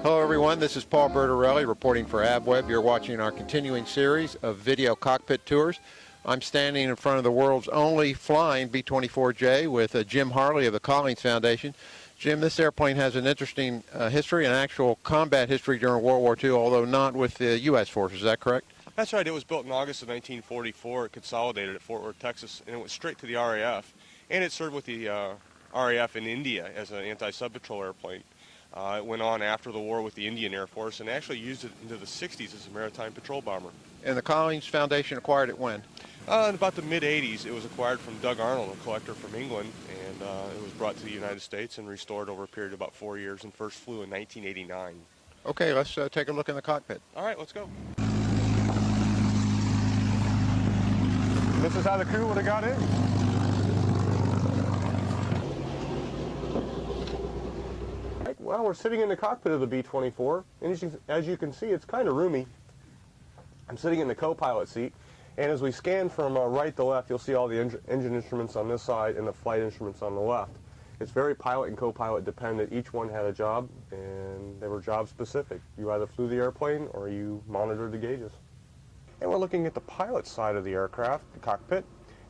Hello everyone, this is Paul Bertorelli reporting for AVweb. You're watching our continuing series of video cockpit tours. I'm standing in front of the world's only flying B-24J with Jim Harley of the Collings Foundation. Jim, this airplane has an interesting history, an actual combat history during World War II, although not with the U.S. forces. Is that correct? That's right. It was built in August of 1944. It consolidated at Fort Worth, Texas, and it went straight to the RAF. And it served with the RAF in India as an anti-sub-patrol airplane. It went on after the war with the Indian Air Force and actually used it into the 60s as a maritime patrol bomber. And the Collings Foundation acquired it when? In about the mid-'80s, it was acquired from Doug Arnold, a collector from England, and it was brought to the United States and restored over a period of about 4 years and first flew in 1989. Okay, let's take a look in the cockpit. All right, let's go. This is how the crew would have got in. Well, we're sitting in the cockpit of the B-24, and as you can see, it's kind of roomy. I'm sitting in the co-pilot seat, and as we scan from right to left, you'll see all the engine instruments on this side and the flight instruments on the left. It's very pilot and co-pilot dependent. Each one had a job, and they were job specific. You either flew the airplane or you monitored the gauges. And we're looking at the pilot side of the aircraft, the cockpit,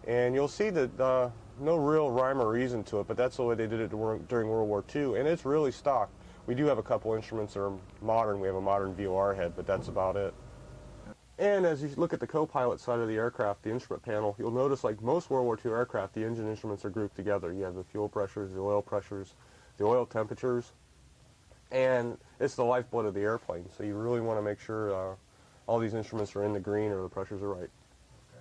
and you'll see that no real rhyme or reason to it, but that's the way they did it during World War II, and it's really stock. We do have a couple instruments that are modern. We have a modern VOR head, but that's about it. And as you look at the co-pilot side of the aircraft, the instrument panel, you'll notice like most World War II aircraft, the engine instruments are grouped together. You have the fuel pressures, the oil temperatures, and it's the lifeblood of the airplane, so you really want to make sure all these instruments are in the green or the pressures are right.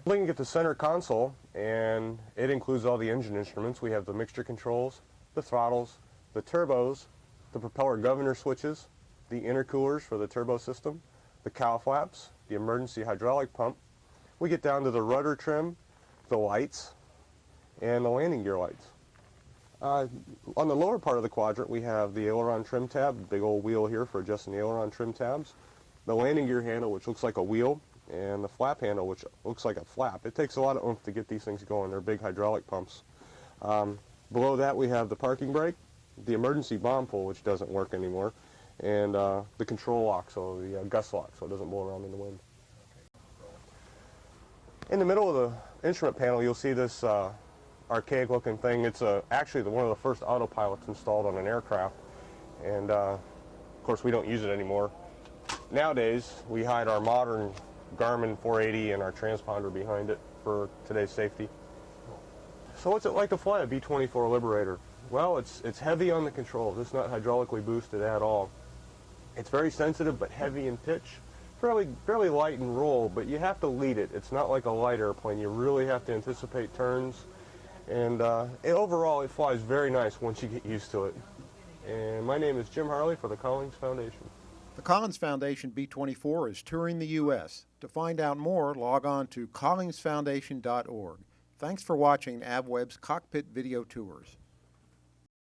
Looking at the center console, and it includes all the engine instruments. We have the mixture controls, the throttles, the turbos, the propeller governor switches, the intercoolers for the turbo system, the cowl flaps, the emergency hydraulic pump. We get down to the rudder trim, the lights, and the landing gear lights. On the lower part of the quadrant, we have the Aileron Trim tab, big old wheel here for adjusting the aileron trim tabs, the landing gear handle, which looks like a wheel, and the flap handle, which looks like a flap. It takes a lot of oomph to get these things going. They're big hydraulic pumps. Below that we have the parking brake, the emergency bomb pull, which doesn't work anymore, and the control lock, so the gust lock, so it doesn't blow around in the wind. In the middle of the instrument panel, you'll see this archaic looking thing. It's actually one of the first autopilots installed on an aircraft, and of course we don't use it anymore. Nowadays, we hide our modern Garmin 480 and our transponder behind it for today's safety. So what's it like to fly a B-24 Liberator? Well, it's heavy on the controls. It's not hydraulically boosted at all. It's very sensitive but heavy in pitch, fairly light in roll, but you have to lead it. It's not like a light airplane. You really have to anticipate turns, and overall it flies very nice once you get used to it. And my name is Jim Harley for the Collings Foundation. The Collings Foundation B-24 is touring the U.S. To find out more, log on to collingsfoundation.org. Thanks for watching AVweb's Cockpit Video Tours.